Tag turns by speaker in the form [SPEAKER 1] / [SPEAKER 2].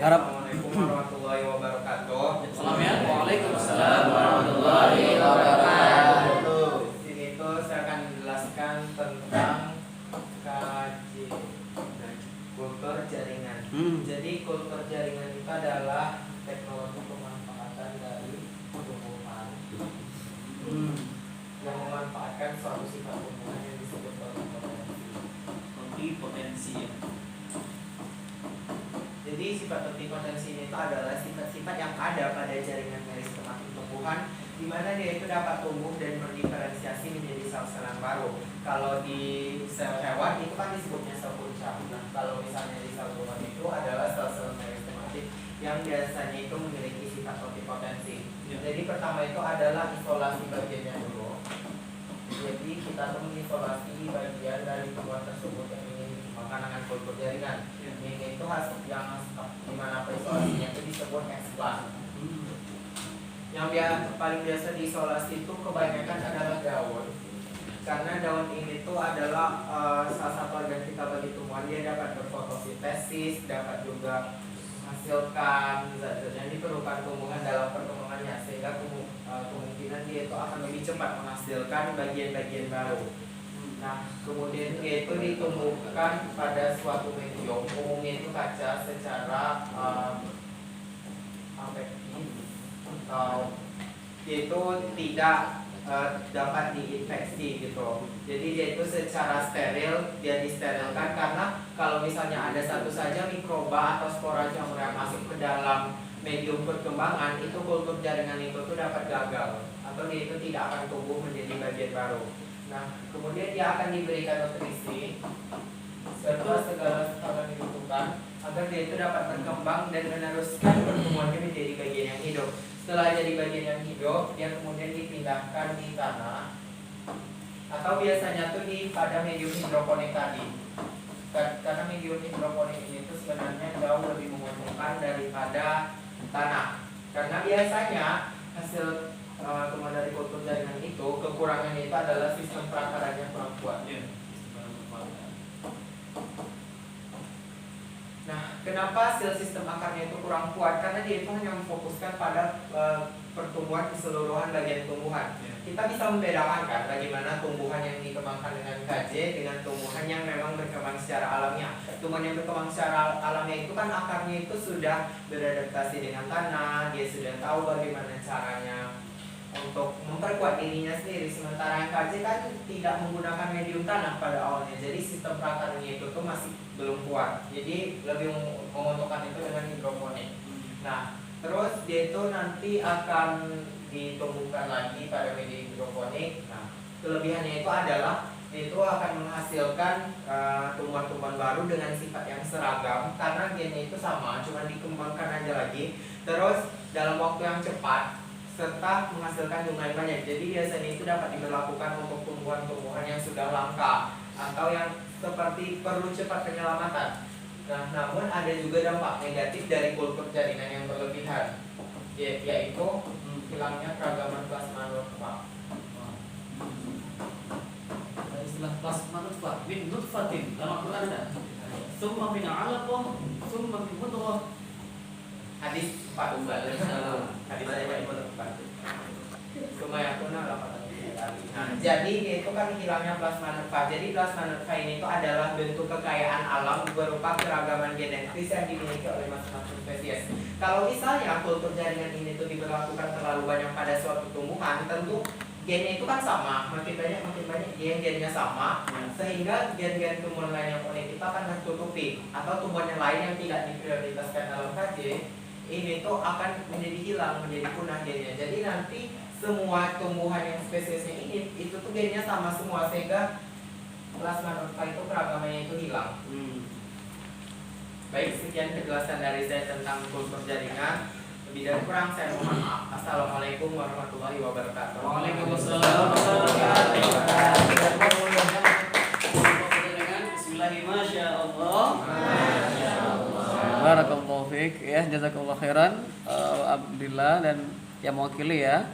[SPEAKER 1] Harap.
[SPEAKER 2] Assalamualaikum warahmatullahi wabarakatuh.
[SPEAKER 3] Waalaikumsalam warahmatullahi wabarakatuh.
[SPEAKER 2] Di sini tuh saya akan menjelaskan tentang kultur jaringan. Jadi kultur jaringan itu adalah teknologi pemanfaatan dari tumbuhan yang memanfaatkan suatu sifat tumbuhan yang disebut
[SPEAKER 3] Potensi.
[SPEAKER 2] Jadi sifat potensi ini itu adalah sifat-sifat yang ada pada jaringan meristematik tumbuhan, di mana dia itu dapat tumbuh dan berdiferensiasi menjadi sel-sel yang baru. Kalau di sel hewan itu kan disebutnya sel punca. Nah, kalau misalnya di sel tumbuhan itu adalah sel-sel meristematik yang biasanya itu memiliki sifat potensi. Jadi pertama itu adalah isolasi bagiannya dulu. Jadi kita tuh mengisolasi bagian dari tumbuhan tersebut yang ingin dikembangkan dengan kultur jaringan. Ini itu hasil yang dimana isolasinya itu disebut explant. Yang paling biasa diisolasi itu kebanyakan adalah daun. Karena daun ini tuh adalah salah satu organ kita bagi tumbuhan. Dia dapat berfotosintesis, dapat juga menghasilkan zat-zat yang diperlukan tumbuhan dalam perkembangannya, sehingga kemungkinan dia itu akan lebih cepat menghasilkan bagian-bagian baru. Nah, kemudian dia itu ditumbuhkan pada suatu medium, umumnya itu kaca, secara atau dia itu tidak dapat diinfeksi gitu. Jadi dia itu secara steril, dia disterilkan karena kalau misalnya ada satu saja mikroba atau spora jamur yang masuk ke dalam medium perkembangan, itu kultur jaringan itu tuh dapat gagal atau dia itu tidak akan tumbuh menjadi bagian baru. Nah, kemudian dia akan diberikan nutrisi serta segala hal yang dibutuhkan agar dia itu dapat berkembang dan meneruskan pertumbuhannya menjadi bagian yang hidup. Setelah jadi bagian yang hidup, dia kemudian dipindahkan di tanah atau biasanya tuh pada medium hidroponik tadi. Karena medium hidroponik ini tuh sebenarnya jauh lebih menguntungkan daripada tanah. Karena biasanya hasil temuan dari kultur jaringan itu, kekurangannya itu adalah sistem perakarannya kurang kuat. Nah, kenapa sistem akarnya itu kurang kuat? Karena dia itu hanya memfokuskan pada pertumbuhan keseluruhan bagian tumbuhan. Kita bisa membedakan kan bagaimana tumbuhan yang dikembangkan dengan KJ dengan tumbuhan yang memang berkembang secara alamiah. Tumbuhan yang berkembang secara alamiah itu kan akarnya itu sudah beradaptasi dengan tanah, dia sudah tahu bagaimana caranya untuk memperkuat dirinya sendiri. Sementara yang KJ kan tidak menggunakan medium tanah pada awalnya, jadi sistem perakarnya itu tuh masih belum kuat. Jadi lebih menguntungkan itu dengan hidroponik. Nah, terus dia itu nanti akan ditumbuhkan lagi pada media hidroponik. Nah, kelebihannya itu adalah itu akan menghasilkan tumbuhan-tumbuhan baru dengan sifat yang seragam karena gennya itu sama, cuma dikembangkan aja lagi. Terus dalam waktu yang cepat serta menghasilkan jumlah yang banyak. Jadi biasanya itu dapat diberlakukan untuk tumbuhan-tumbuhan yang sudah langka atau yang seperti perlu cepat penyelamatan. Nah, namun ada juga dampak negatif dari kultur jaringan yang berlebihan, yaitu hilangnya keragaman plasma nutfah.
[SPEAKER 3] Istilah plasma nutfah min nutfatin dalam Quran ada. Summa min 'alaqah, summa min mudghah.
[SPEAKER 2] Hadis Pak Umbal. Hadis saya Pak Umbal. Lumayan pernah lah Pak. Nah, jadi itu kan hilangnya plasma nutfah. Jadi plasma nutfah ini itu adalah bentuk kekayaan alam berupa keragaman genetis yang dimiliki oleh masing-masing spesies. Kalau misalnya kultur jaringan ini itu diberlakukan terlalu banyak pada suatu tumbuhan, tentu gennya itu kan sama, makin banyak gennya sama, sehingga gen-gen tumbuhan lain yang unik kita akan tertutupi, atau tumbuhan yang lain yang tidak diprioritaskan dalam KJ ini tuh akan menjadi hilang, menjadi punah gennya. Jadi nanti semua tumbuhan yang spesiesnya ini itu tuh gennya sama semua, sehingga plasma nutfah itu keragamannya itu hilang. Baik, sekian penjelasan dari saya tentang kultur jaringan. Lebih dan kurang saya mohon maaf. Assalamualaikum warahmatullahi wabarakatuh.
[SPEAKER 3] Waalaikumsalam warahmatullahi wabarakatuh. Bismillahirrahmanirrahim. Masya Allah.
[SPEAKER 1] Barakallahu fiik ya, jazakallahu khairan Abdillah dan yang mewakili ya.